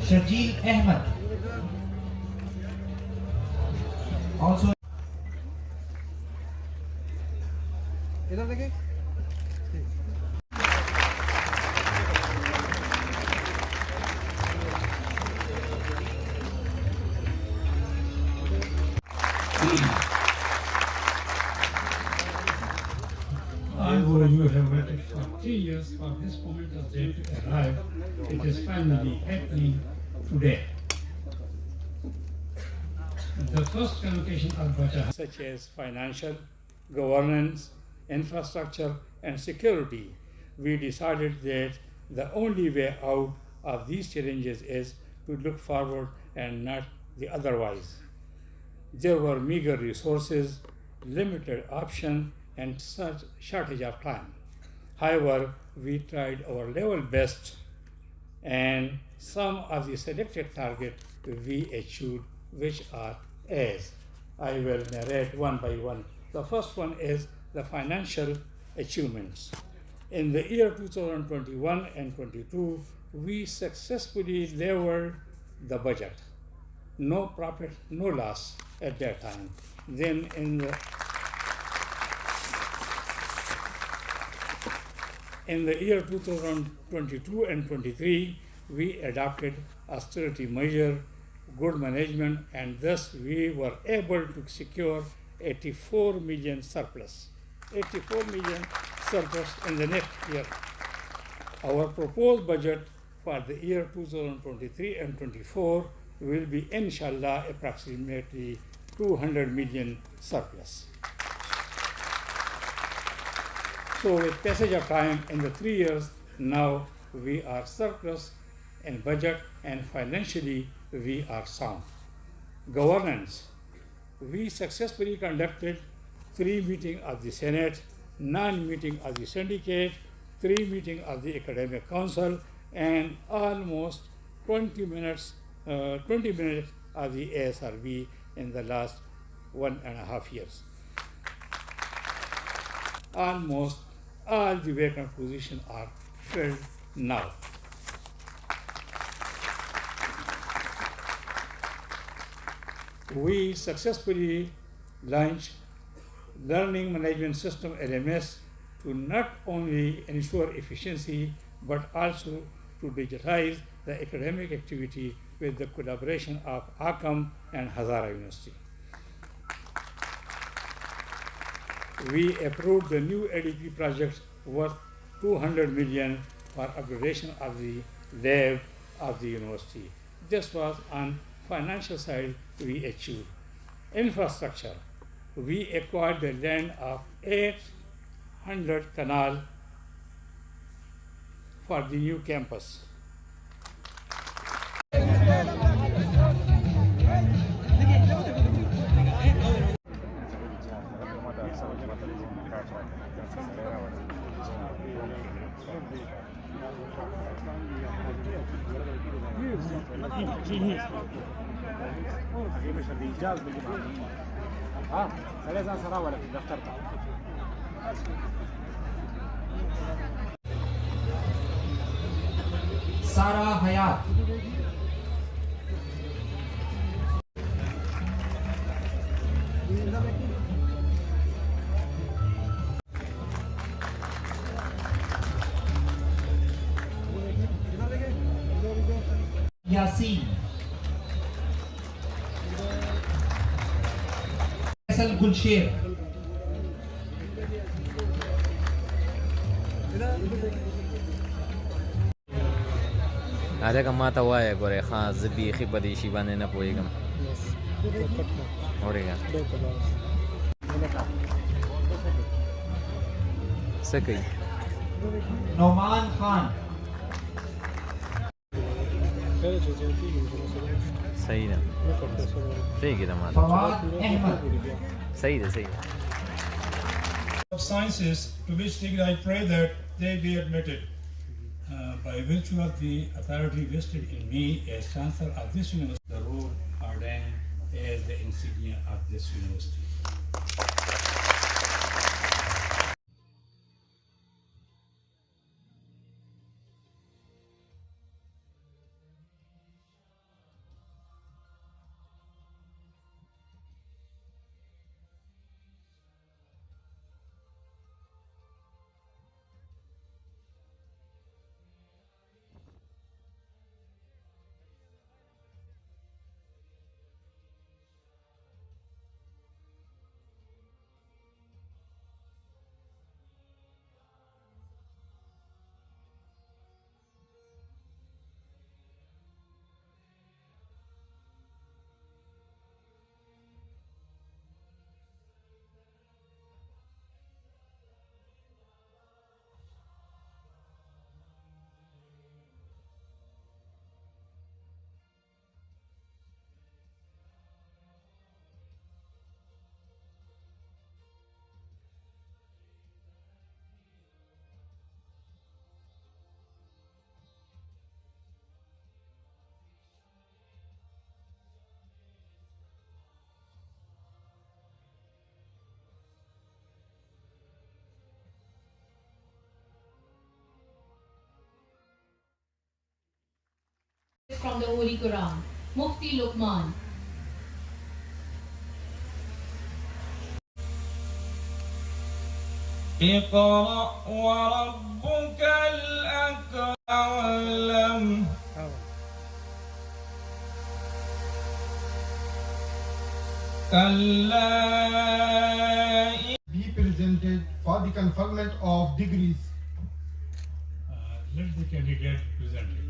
Shajil Ahmed. Also इधर देखिए Although you have waited for 3 years for this momentous day to arrive, it is finally happening today. The first convocation of Bacha, such as financial, governance, infrastructure, and security, we decided that the only way out of these challenges is to look forward and not the otherwise. There were meager resources, limited options, and such shortage of time. However, we tried our level best, and some of the selected targets we achieved, which are as I will narrate one by one. The first one is the financial achievements. In the year 2021 and 22, we successfully leveled the budget. No profit, no loss at that time. Then in the year 2022 and 23, we adopted austerity measure, good management, and thus we were able to secure 84 million surplus. 84 million surplus in the next year. Our proposed budget for the year 2023 and 24 will be, inshallah, approximately 200 million surplus. So with passage of time in the 3 years, now we are surplus in budget and financially we are sound. Governance. We successfully conducted 3 meetings of the Senate, 9 meetings of the syndicate, 3 meetings of the academic council, and almost 20 minutes of the ASRB in the last 1.5 years. Almost all the vacant positions are filled now. We successfully launched Learning Management System LMS to not only ensure efficiency but also to digitize the academic activity with the collaboration of ACAM and Hazara University. We approved the new ADP project worth 200 million for upgradation of the lab of the university. This was on financial side we achieved. Infrastructure. We acquired the land of 800 canal for the new campus. Sarah Hayat. Yasin. Faisal Gulsher. هذا ما توايا غوري خان زبي خبدي شي باندې نه پويګم اوريګا سکي Noman Khan. صحیح ده صحیح کې ده ما Fawad Ahmed. صحیح ده صحیح Of sciences, to which degree I pray that they be admitted. By virtue of the authority vested in me as Chancellor of this university, the role ordained as the insignia of this university. from the Holy Quran. Mufti Luqman. اقرأ وربك الأكرم كلا be presented for the conferment of degrees. Let the candidate present it.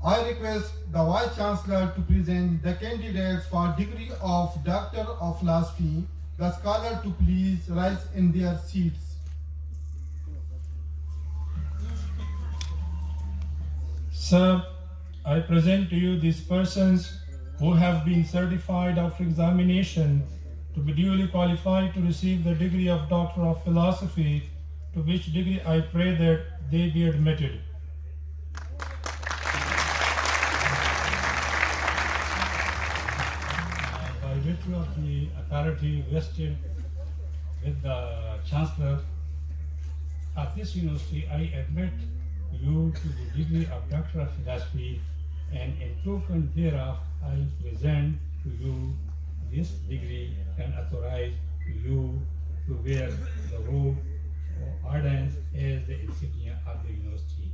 I request the Vice Chancellor to present the candidates for degree of Doctor of Philosophy, the scholar to please rise in their seats. Sir, I present to you these persons who have been certified after examination to be duly qualified to receive the degree of Doctor of Philosophy, to which degree I pray that they be admitted. By virtue of the authority vested with the Chancellor of this university, I admit you to the degree of Doctor of Philosophy, and in token thereof, I present to you this degree and authorize you to wear the robe or ordinance as the insignia of the university.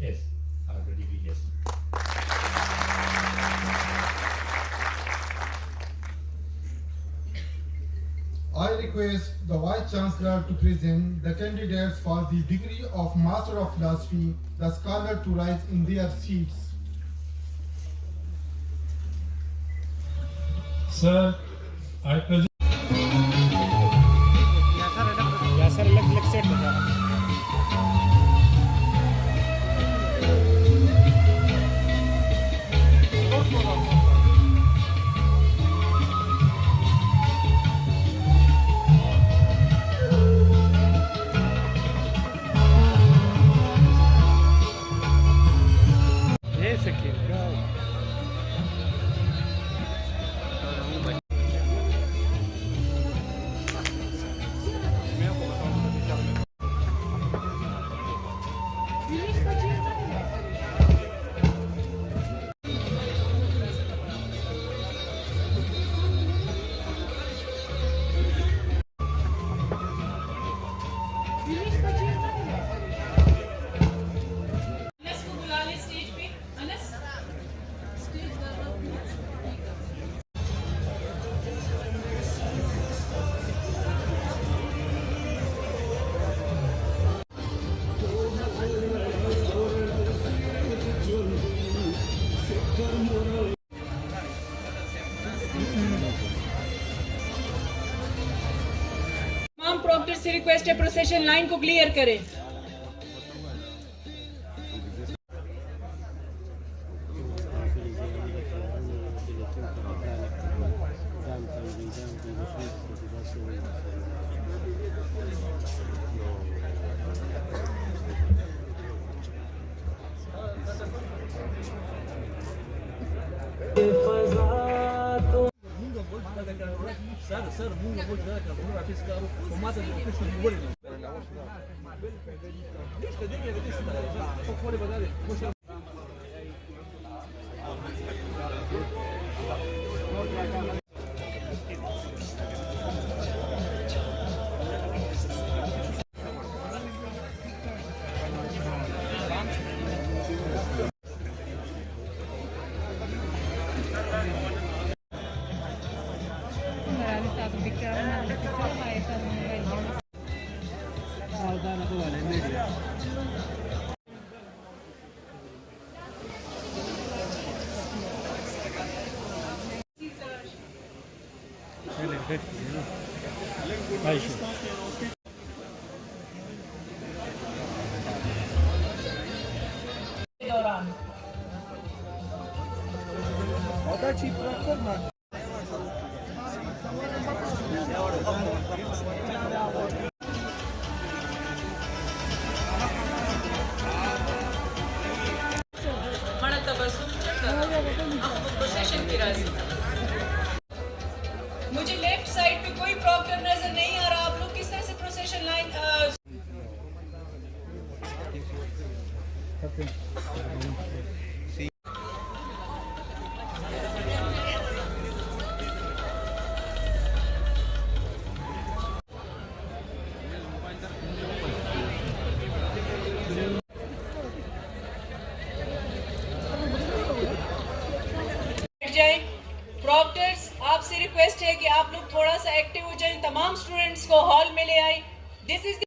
Yes, or the degree, yes. I request the Vice Chancellor to present the candidates for the degree of Master of Philosophy, the scholar to rise in their seats. Sir, I present तमाम prompter से request है procession line को clear करें। मुझे left side पे कोई problem नजर नहीं आ रहा। आप लोग किस तरह से प्रोसेशन लाइन प्रॉक्टर्स आपसे रिक्वेस्ट है कि आप लोग थोड़ा सा एक्टिव हो जाएं, तमाम स्टूडेंट्स को हॉल में ले आएं. दिस इज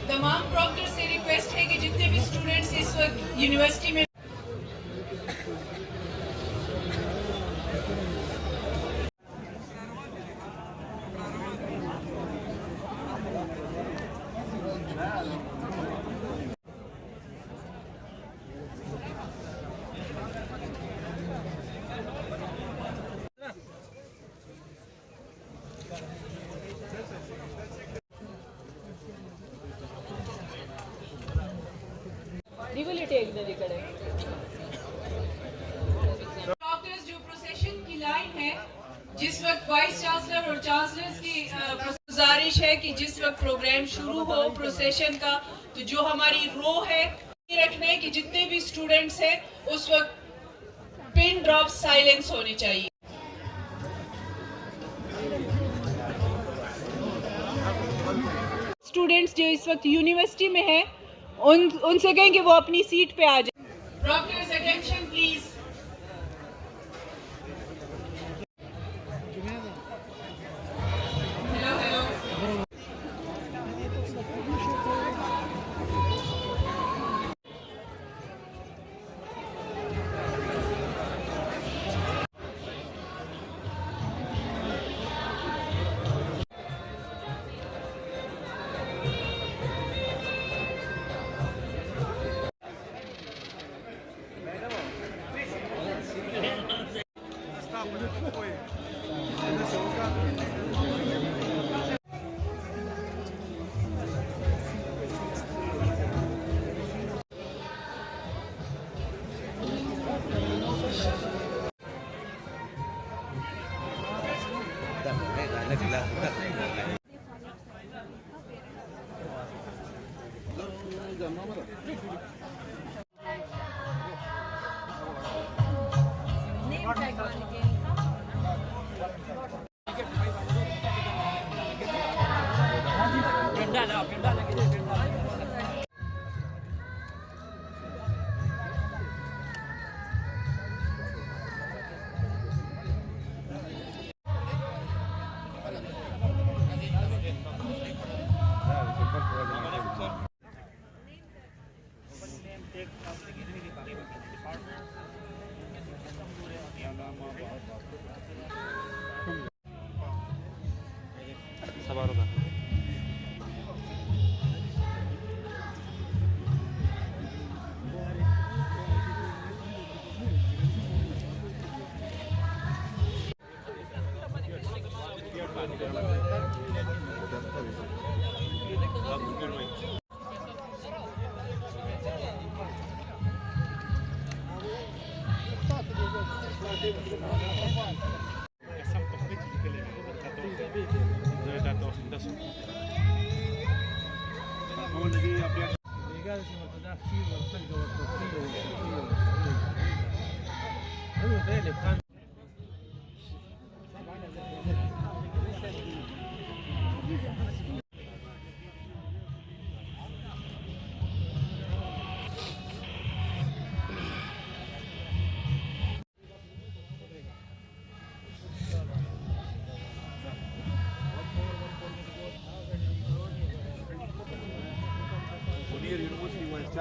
तमाम प्रॉक्टर से रिक्वेस्ट है कि जितने भी स्टूडेंट्स इस वक्त यूनिवर्सिटी में डॉक्टर्स जो प्रोसेशन की लाइन है, जिस वक्त वाइस चांसलर और चांसलर्स की गुजारिश है कि जिस वक्त प्रोग्राम शुरू हो प्रोसेशन का, तो जो हमारी रो है रखना है कि जितने भी स्टूडेंट्स हैं उस वक्त पिन ड्रॉप साइलेंस होनी चाहिए. स्टूडेंट्स जो इस वक्त यूनिवर्सिटी में हैं उनसे कहें कि वो अपनी सीट पे आ जाए. Doctors attention please. Hello hello.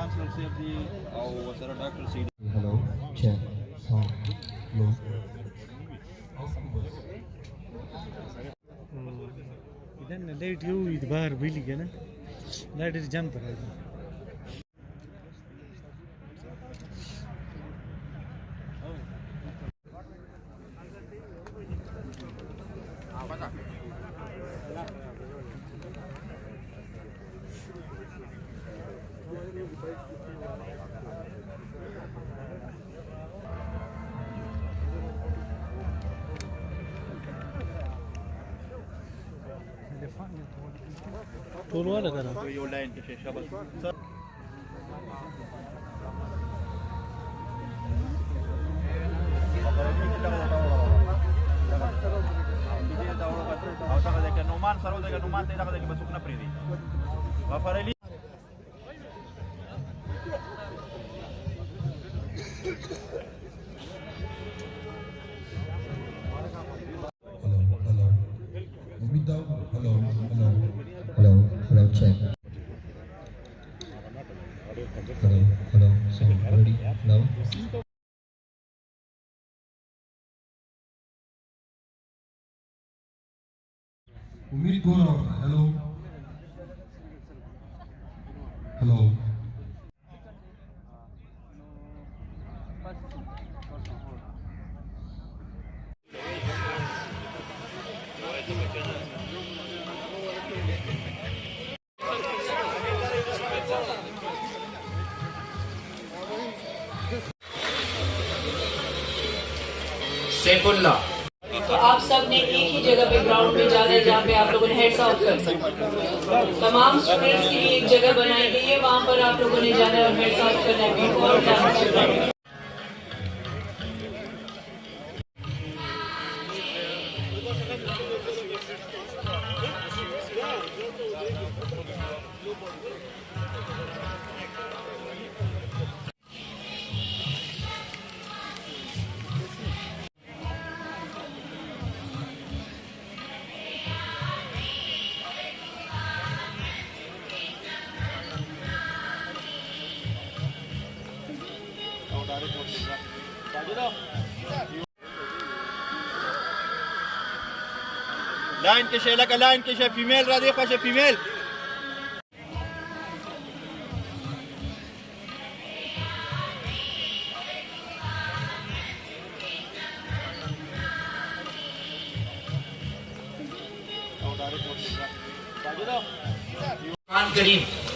چانسلر صاحب دی او ورسره ډاکټر سید هلو چیک ساوند لو ಇದನ್ನ ಲೈಟ್ ಯು ಇದು ಬಾರ್ ಬೀಳಿಗೆನ ಲೈಟ್ ಇದು ಜಂಪ್ ರಾಜ ټول والا کنه یو لاین کې شیشه بس او څنګه ده کې نومان سره ده کې نومان ته راغله کې بس نه پری دي غفر علي Hello, check. Hello, sound ready now. Umir Gaurav, hello. Hello. Saifullah. तो आप सब ने एक ही जगह पे ग्राउंड में जाना है जहाँ पे आप लोगों ने हेड्स ऑफ कर तमाम स्टूडेंट्स के लिए एक जगह बनाई गई है, वहाँ पर आप लोगों ने जाना है और हेड्स ऑफ करना है बिफोर क्लास। لاین کې شي لکه لاین کې شي فیمیل را دی خوښه فیمیل करीम